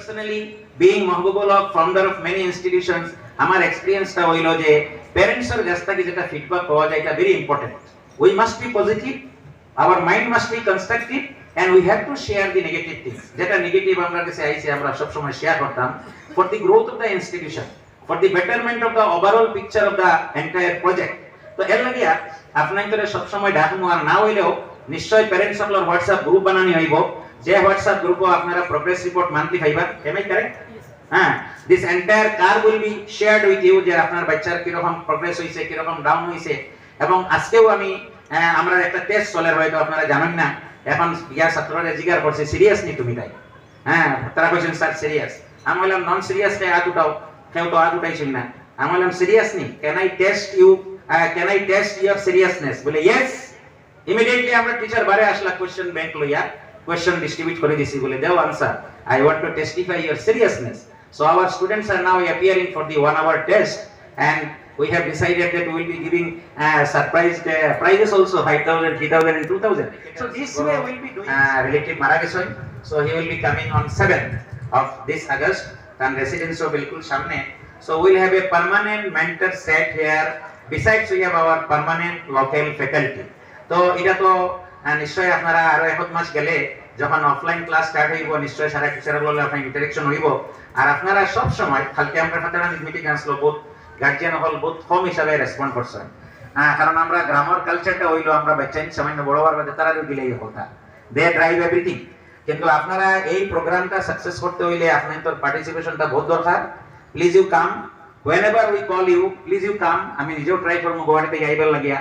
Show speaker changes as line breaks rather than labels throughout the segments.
personally being Mahbubul Hoque, founder of many institutions, আমার এক্সপেরিয়েন্সটা হইল যে প্যারেন্টসের কাছ থেকে যেটা ফিডব্যাক পাওয়া যায় এটা very important. We must be positive, our mind must be constructive, and we have to share the negative things. যেটা নেগেটিভ আমরা কাছে আইছে আমরা সব সময় শেয়ার করতাম for the growth of the institution, for the betterment of the overall picture of the entire project. তো এর লাগিয়া আপনাদের সব সময় ডাকমু, আর না হইলেও নিশ্চয় প্যারেন্টস সকলের হোয়াটসঅ্যাপ গ্রুপ বানানি হইব, যে হোয়াটসঅ্যাপ গ্রুপে আপনারা প্রোগ্রেস রিপোর্ট মান্থলি পাইবা। Am I correct? হ্যাঁ, this entire car will be shared with you, যে আপনার বাচ্চার কি রকম প্রোগ্রেস হইছে, কি রকম ডাউন হইছে। এবং আজকেও আমি আমরা একটা টেস্ট চলে, হয়তো আপনারা জানেন না, এখন ইয়ার ছাত্ররা জিজ্ঞাসা করছে সিরিয়াস নি তুমি তাই? হ্যাঁ, তারা কইছেন স্যার সিরিয়াস। আমি বললাম নন সিরিয়াস কে হাত উঠাও, কেউ তো হাত উঠাইছেন না। আমি বললাম সিরিয়াস নি, can I test you, can I test your seriousness? বলে ইয়েস। ইমিডিয়েটলি আমরা টিচার বারে আসলা কোশ্চেন ব্যাংক লইয়া question distribute করে দিছি, বলে দেও answer, I want to testify your seriousness. So our students are now appearing for the 1 hour test, and we have decided that we will be giving surprise prizes also, 5,000, 3,000 and 2,000. So this way we will be doing relative Maragasoi. So he will be coming on 7th of this August, and residence of bilkul samne. So we will have a permanent mentor set here. Besides we have our permanent local faculty. তো এটা তো নিশ্চয় আপনারা আরো এক মাস গেলে যখন offline class start হইব, নিশ্চয় সারা টিচারগুলো আপনার ইন্টারেকশন হইব। আর আপনারা সব সময় খালকে আমরা ফাটারানি মিটিং আসলো, বহুত গার্জিয়ান হল বহুত কম হিসাবে রেসপন্ড করছেন। কারণ আমরা গ্রামার কালচারটা হইলো আমরা বাচ্চা সামান্য বড় হওয়ার বাদে তারা দিলেই কথা, দে ড্রাইভ এভরিথিং। কিন্তু আপনারা এই প্রোগ্রামটা সাকসেস করতে হইলে আপনাদের পার্টিসিপেশনটা বহুত দরকার। Please you come, whenever we call you, please you come. আমি নিজেও ট্রাই করবো গুয়াহাটিতে যাইবার লাগিয়া,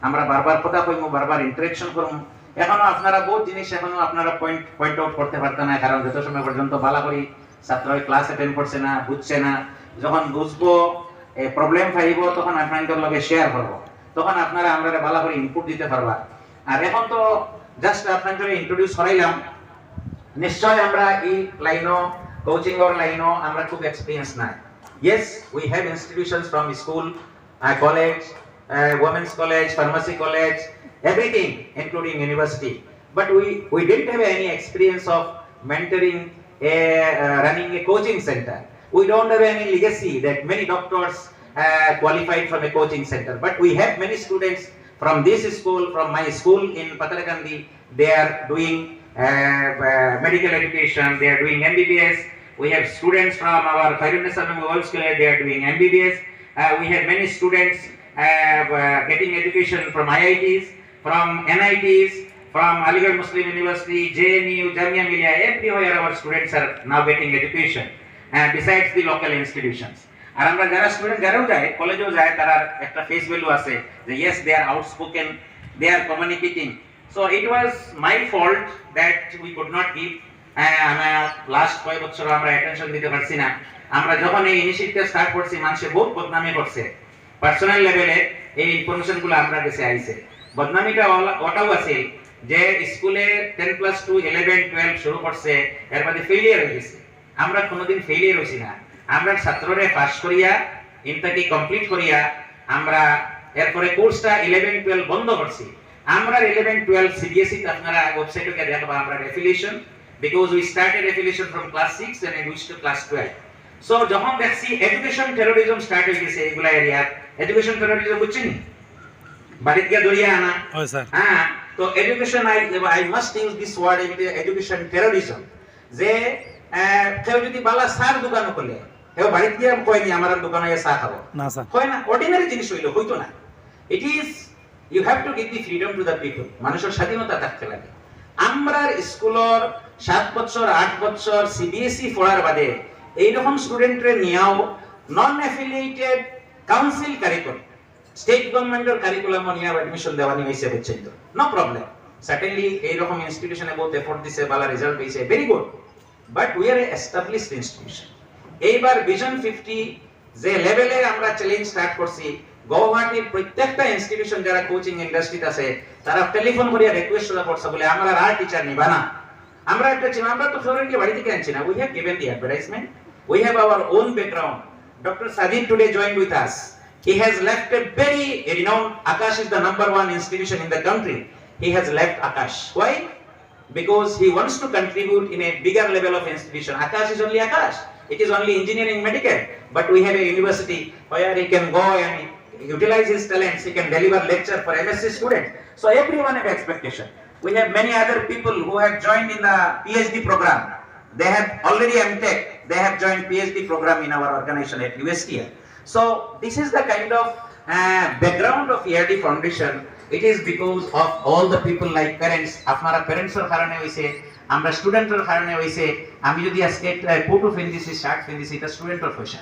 আমরা বারবার কথা কইমু, বারবার ইন্টারেকশন করবো। এখনো আপনারা বহুত জিনিস এখনো আপনারা পয়েন্ট আউট করতে পারতেন না, কারণ যত সময় পর্যন্ত বালা করি ছাত্র ক্লাস অ্যাটেন্ড করছে না, বুঝছে না। যখন বুঝবো প্রবলেম পাইব তখন আপনাদের লগে শেয়ার করবো, তখন আপনারা আমরা বালা করে ইনপুট দিতে পারবা। আর এখন তো জাস্ট আপনাদের ইন্ট্রোডিউস করাইলাম, নিশ্চয় আমরা এই লাইনও কোচিং এর লাইনও আমরা খুব এক্সপেরিয়েন্স নাই। Yes, we have institutions from school, college, women's college, pharmacy college, everything including university, but we didn't have any experience of mentoring, running a coaching center. We don't have any legacy that many doctors qualified from a coaching center, but we have many students from this school, from my school in Patharkandi. They are doing medical education, they are doing MBBS. We have students from our Khairunisa Memorial School, they are doing MBBS. We have many students getting education from IITs, from NITs, from Aligarh Muslim University, JNU, Jamia Millia. Everywhere our students are now getting education, besides the local institutions. আর আমরা যারা student যারাও যায়, কলেজেও যায়, তারা একটা face value আছে যে yes, they are outspoken, they are communicating. So it was my fault that we could not give last কয়েক বছর আমরা অ্যাটেনশন দিতে পারছি না। আমরা যখন এই ইনিশিয়েটিভ স্টার্ট করছি, মানুষে বহুত বদনামি করছে, পার্সোনাল লেভেলে এই ইনফরমেশন গুলো আমরা কাছে আইছে। বদনামিটা ওটাও আছে যে স্কুলে 10+2, 11, 12 শুরু করছে, এর মধ্যে ফেলিয়ার হয়ে গেছে। আমরা কোনোদিন ফেলিয়ার হইছি না, আমরা ছাত্ররে পাস করিয়া ইনটাকে কমপ্লিট করিয়া আমরা এরপরে কোর্সটা 11, 12 বন্ধ করছি। আমরা 11, 12 সিবিএসই আপনারা ওয়েবসাইটে গিয়ে দেখবা আমরা affiliation, because we started affiliation from class 6 and I reached to class 12. So যখন দেখছি এডুকেশন টেরোরিজম স্টার্ট হয়ে গেছে এগুলা এরিয়া, এডুকেশন টেরোরিজম বুঝছেন বাড়িতে গিয়ে দড়িয়া আনা। হ্যাঁ, তো education I must use this word, education terrorism. যে কেউ যদি বালা সার দোকান করলে কেউ বাড়িতে গিয়ে কয়নি আমার দোকানে চা খাবো না, হয় না, অর্ডিনারি জিনিস হইলো, হইতো না। It is you have to give the freedom to the people, মানুষের স্বাধীনতা থাকতে লাগে। আমরা স্কুলের 7 বছর 8 বছর সিবিএসই পড়ার বাদে এইরকম স্টুডেন্টরে নিয়াও নন অ্যাফিলিয়েটেড কাউন্সিল কারিকুলাম, স্টেট গভর্নমেন্টের কারিকুলাম নিয়ে অ্যাডমিশন দেওয়ানি হয়েছে, বুঝছেন তো? নো প্রবলেম, সার্টেনলি এইরকম ইনস্টিটিউশনে বহুত এফোর্ট দিছে, ভালো রেজাল্ট হয়েছে, very good, but we are A established institution. এইবার ভিশন 50 যে লেভেলে আমরা চ্যালেঞ্জ স্টার্ট করছি, গুয়াহাটির প্রত্যেকটা ইনস্টিটিউশন যারা কোচিং ইন্ডাস্ট্রিতে আছে তারা টেলিফোন করিয়া রিকোয়েস্ট করছে, বলে আমরা আর টিচার নিবা না, আমরা একটা আমরা তো ফরেনকে বাড়ি থেকে আনছি না। We have given the advertisement, we have our own background. Doctor Sadid today joined with us, he has left a very renowned, Akash is the number 1 institution in the country, he has left Akash. Why? because he wants to contribute in a bigger level of institution. Akash is only Akash. It is only engineering medical, but we have a university where he can go and utilize his talents. He can deliver lecture for MSc students. So everyone have expectation. We have many other people who have joined in the PhD program. They have already MTech. They have joined PhD program in our organization at USTR. So this is the kind of background of ERD Foundation. It is because of all the people like parents. আপনারা parents এর কারণে হইছে, আমরা স্টুডেন্টের কারণে হইছে। আমি যদি আজকে কোট ফেন্দিছি, শার্ট ফেন্দিছি, এটা স্টুডেন্টের পয়সা।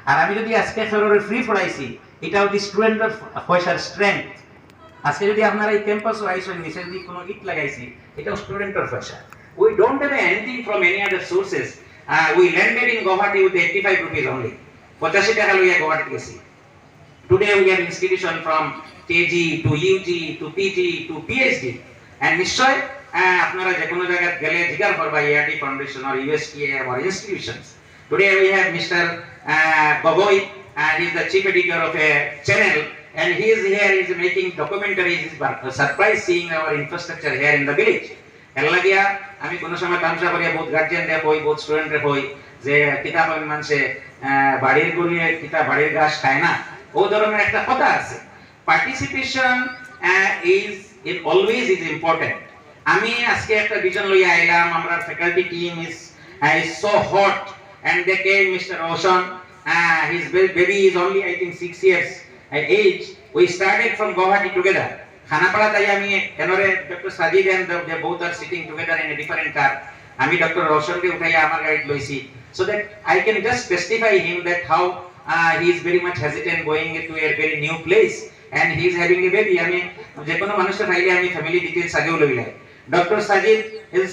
আর আমি যদি আজকে ফেরোরে ফ্রি পড়াইছি, এটা হচ্ছে স্টুডেন্টের পয়সার স্ট্রেংথ। আজকে যদি আপনারা এই ক্যাম্পাসে আইসেন, নিচে যদি কোনো ইট লাগাইছি, এটা স্টুডেন্টের পয়সা। We don't have anything from any other sources. We landed in Guwahati with 85 rupees only. 85 টাকা লইয়া গুয়াহাটি গেছি। Today we have institution from KG to UG to PG to PhD. And নিশ্চয় আপনারা যে কোনো জায়গায় গেলে জিজ্ঞাসা করবা ERD Foundation or USTA or institutions. Today we have Mr. Gogoi, and he is the chief editor of a channel, and he is here, he is making documentaries. He is surprised seeing our infrastructure here in the village. এলাগিয়া আমি কোন সময় তামসা করিয়া বহুত গার্জিয়ানরে কই, বহুত স্টুডেন্টরে কই যে কিতাব মানুষে বাড়ির গড়িয়ে কিতাব বাড়ির ঘাস খায় না, ও ধরনের একটা কথা আছে। Participation is always important. আমি আজকে একটা ভিজন লইয়া আইলাম, আমরা faculty team is so hot, and they came Mr. Roshan, his baby is only I think 6 years age. We started from Guwahati together. Khanapara tai ami enore Dr. Sajid and they both are sitting together in a different car. Ami Dr. Roshan ke uthaiya amar guide loisi, so that I can just testify him that how he is very much hesitant going to a very new place, and he is having a baby. I mean je kono manusher thaile ami family details ageu loilai. Dr. Sajid is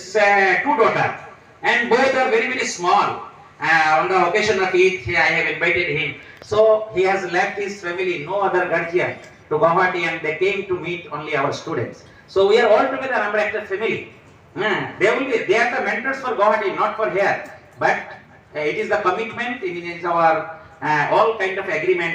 two daughters, and both are very very small. On the occasion of Eid, I have invited him. So he has left his family, no other guardian, to Guwahati, and they came to meet only our students. So we are all together, আমরা একটা family. They are the mentors for Guwahati, not for here. But it is the commitment, it is our all kind of agreement.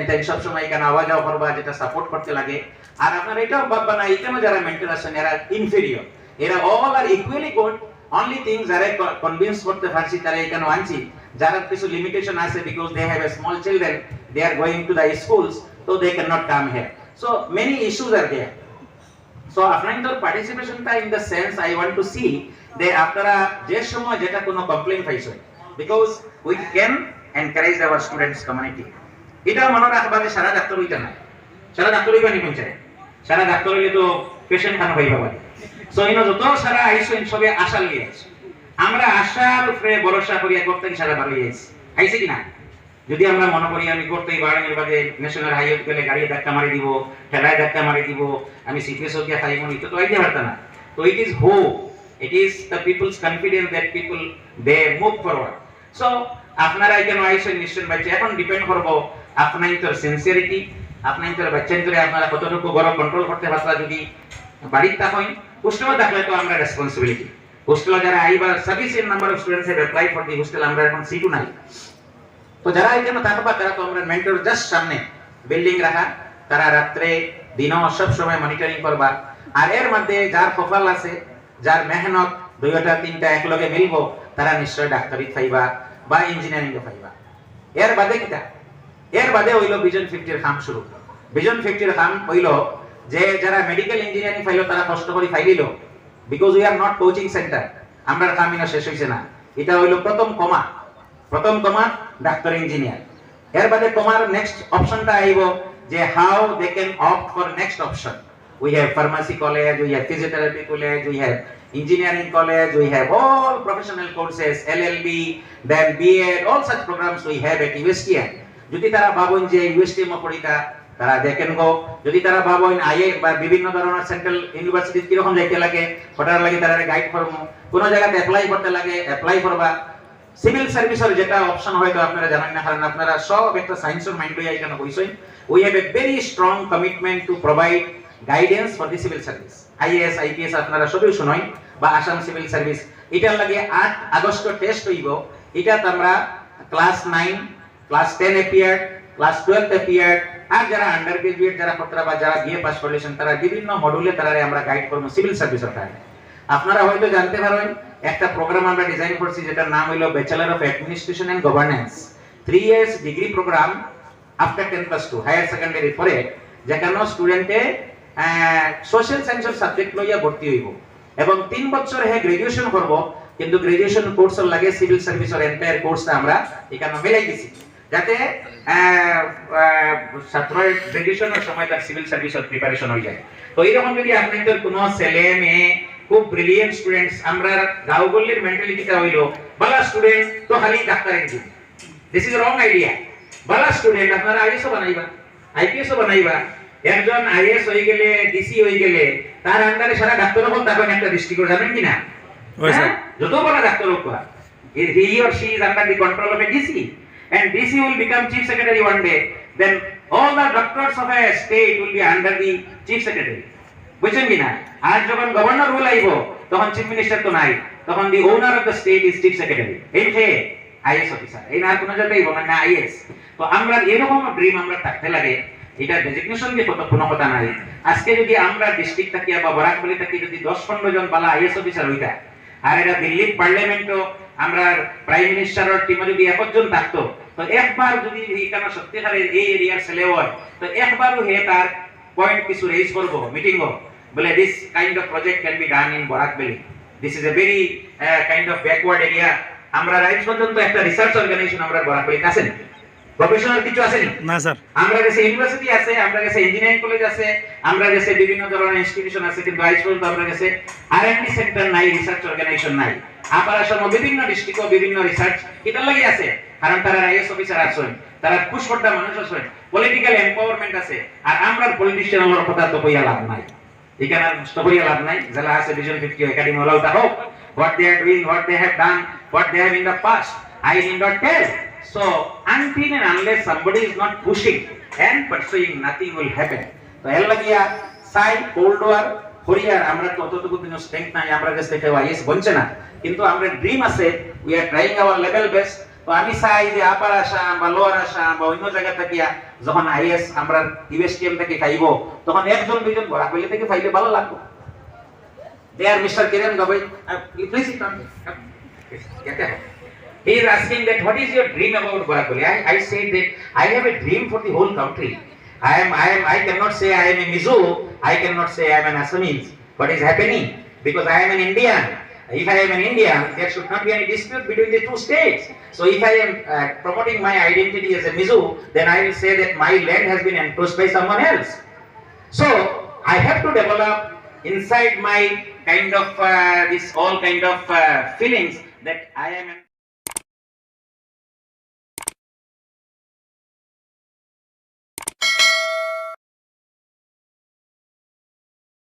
তাই সব সময় এখানে আওয়াজ করবা, যেটা support করতে লাগে। আর আপনারা এটাও ভাববা না এখানে যারা মেন্টর আছেন এরা ইনফেরিয়র, এরা all are equally good. Only things যারা কনভিন্স করতে পারছি তারা এখানে আনছি, যারা কিছু লিমিটেশন আছে, because they have a small children, they are going to the schools, so they cannot come here. So many issues are there. So আপনাদের পার্টিসিপেশনটা in the sense I want to see that আপনারা যে সময় যেটা কোনো complain পাইছো, because we can encourage our students community. এটা মনে রাখবা যে সারা ডাক্তার হইতা না, সারা ডাক্তার হইবা নি পঞ্চায়েত, সারা ডাক্তার হইলে তো পেশেন্ট খানা হইবা পারে। সো ইনো যত সারা আইসেন সবে আশা লিয়ে আছে, আমরা আশার উপরে ভরসা করিয়া করতে সারা ভালো আইছি, আইছে কিনা? যদি আমরা মনে করি আমি করতেই বাড়ানোর বাদে ন্যাশনাল হাইওয়ে গেলে গাড়ি ধাক্কা মারি দিব, ঠেলায় ধাক্কা মারি দিব, আমি সিপিএসও গিয়া খাইব নি, তো আইতে পারত না। তো it is hope, it is the people's confidence that people they move forward. So আপনারা এখানে আইসেন নিশ্চয় বাচ্চা, এখন ডিপেন্ড করবো আপনার সিনসিয়ারিটি, আপনার বাচ্চাদের আপনারা কতটুকু বড় কন্ট্রোল করতে পারবা। যদি বাড়িতে থাকেন, হোস্টেলে থাকলে তো আমরা রেসপন্সিবিলিটি, হোস্টেলে যারা আইবা sufficient number of students have applied for the hostel, আমরা এখন সিটও নাই। তো যারা এখানে থাকবা তারা তো আমরা মেন্টর জাস্ট সামনে বিল্ডিং রাখা, তারা রাত্রে দিনও সব সময় মনিটরিং করবা। আর এর মধ্যে যার কপাল আছে, যার মেহনত দুইটা তিনটা একলগে মিলবো, তারা নিশ্চয় ডাক্তারি পাইবা বা ইঞ্জিনিয়ারিং পাইবা। এর বাদে কিটা, এর বাদে হইল ভিজন 50 কাম শুরু। ভিজন 50 কাম হইল যে যারা মেডিকেল ইঞ্জিনিয়ারিং পাইলো তারা কষ্ট করে ফাইলিল, because we are not coaching centre, আমরা কামিনা শেষ হইছে না। এটা হইল প্রথম কমা, প্রথম কমা ডাক্তার ইঞ্জিনিয়ার। এর বাদে কমার নেক্সট অপশনটা আইব যে how they can opt for next option. We have pharmacy college, we have physiotherapy college, we have engineering college, we have all professional courses, LLB, then BEd, all such programs we have at USTM. যদি তারা ভাবেন যে USTM পড়িতা তারা দেখেন গো, যদি তারা ভাবেন IA বা বিভিন্ন ধরনের সেন্ট্রাল ইউনিভার্সিটি কিরকম যাইতে লাগে ওটার লাগে তারা গাইড করবো, কোন জায়গাতে অ্যাপ্লাই করতে লাগে অ্যাপ্লাই করবা। সিভিল সার্ভিসের যেটা অপশন হয়তো আপনারা জানেন না, কারণ আপনারা সব একটা সায়েন্সের মাইন্ড হয়ে এখানে বইছেন। We have a very strong commitment to provide guidance for the civil service. IAS IPS আপনারা সবই শুনেন, বা আসাম সিভিল সার্ভিস। এটার লাগে 8 আগস্ট টেস্ট হইব। এটা আমরা ক্লাস 9, ক্লাস 10 এপিয়ার্ড, ক্লাস 12 এপিয়ার্ড, আর যারা আন্ডার গ্রাজুয়েট যারা করতে বা যারা বিএ পাস করলেছেন তারা বিভিন্ন মডুলে তারা আমরা গাইড করব সিভিল সার্ভিসের কারণে। আপনারা হয়তো জানতে পারেন একটা প্রোগ্রাম আমরা ডিজাইন করছি যেটার নাম হলো bachelor of administration and governance, 3 years degree program after 10+2 higher secondary পরে, যেখানে স্টুডেন্টে সোশ্যাল সায়েন্সের সাবজেক্ট লইয়া ভর্তি হইব এবং 3 বছর হে গ্রাজুয়েশন করব, কিন্তু গ্রাজুয়েশন কোর্সের লাগে সিভিল সার্ভিসের এন্টায়ার কোর্সটা আমরা এখানে মিলাই দিছি, যাতে ছাত্রের গ্রাজুয়েশনের সময় তার সিভিল সার্ভিসের প্রিপারেশন হয়ে যায়। তো এইরকম যদি আপনাদের কোনো ছেলে মেয়ে খুব ব্রিলিয়েন্ট স্টুডেন্টস, আমরা গাঁও গল্লির মেন্টালিটিটা হইলো বালা স্টুডেন্ট তো খালি doctor engineer, this is wrong idea. Bala student আপনারা আইএসও বানাইবা, আইপিএসও বানাইবা, একজন আইএস হয়ে গেলে ডিসি হয়ে গেলে তার আন্ডারে সারা ডাক্তার হল তখন একটা ডিস্ট্রিক্ট, জানেন কি না? যত বড় ডাক্তার হোক, he or she is under the control of a DC, and DC will become chief secretary one day, then all the doctors of a state will be under the chief secretary, বুঝছেন কি না? আর যখন governor rule আইব তখন chief minister তো নাই, তখন the owner of the state is chief secretary, এই যে আইএস অফিসার, এই না কোনো জায়গায় বলেন না আইএস। তো আমরা এরকম ড্রিম আমরা থাকতে লাগে, এটা ডেজিগনেশন দিয়ে কোনো কথা নাই। আজকে যদি আমরা ডিস্ট্রিক্ট থাকি বা বরাকবলি থাকি যদি 10-15 জন বালা আইএস অফিসার হইতা, আর এটা দিল্লির পার্লামেন্টও আমরা প্রাইম মিনিস্টারের টিমে যদি 1 জন থাকতো, তো একবার যদি এখানে সত্যিকারের এই এরিয়ার ছেলে হয়, তো একবারও হে তার পয়েন্ট কিছু রেজ করবো মিটিং বলে this kind of project can be done in Barak Valley, this is a very kind of backward area. আমরা রাইট পর্যন্ত একটা রিসার্চ অর্গানাইজেশন আমরা বরাকবেলিতে আছেন, প্রফেশনাল কিছু আছে না স্যার? আমরা কাছে ইউনিভার্সিটি আছে, আমরা কাছে ইঞ্জিনিয়ারিং কলেজ আছে, আমরা কাছে বিভিন্ন ধরনের ইনস্টিটিউশন আছে, কিন্তু আজ পর্যন্ত আমরা কাছে আর&ডি সেন্টার নাই, রিসার্চ অর্গানাইজেশন নাই। আবার আসলে বিভিন্ন ডিস্ট্রিক্ট ও বিভিন্ন রিসার্চ এটা লাগি আছে, কারণ তারা আইএস অফিসার আছেন, তারা পুষ্পটা মানুষ আছেন, পলিটিক্যাল এম্পাওয়ারমেন্ট আছে, আর আমরা পলিটিশিয়ানের কথা তো কইয়া লাভ নাই, এখানে নষ্ট কইয়া লাভ নাই। যারা আছে ভিশন 50 একাডেমি ওলাও তা হোক, what they are doing, what they have done, what they have in the past, I need not tell. So until and unless somebody is not pushing and pursuing, nothing will happen. তো এর লাগিয়া সাই cold war হরিয়ার আমরা ততটুকু দিন strength নাই, আমরা কাছে থেকে আইএস বনছে না, কিন্তু আমরা ড্রিম আছে, we are trying hour level best. তো আমি চাই যে আপার আসাম বা লোয়ার আসাম বা অন্য জায়গা থেকে যখন আইএস আমরা ইউএসটিএম থেকে খাইব, তখন 1-2 জন বরাকবেলি থেকে ফাইলে ভালো লাগবে। There mister Kiran Gogoi, please come, he is asking that what is your dream about Badarpur? I said that I have a dream for the whole country. I cannot say I am a Mizo, I cannot say I am an Assamese. What is happening? Because I am an Indian. If I am an Indian, there should not be any dispute between the 2 states. So if I am promoting my identity as a Mizo, then I will say that my land has been encroached by someone else. So I have to develop inside my kind of this all kind of feelings that I am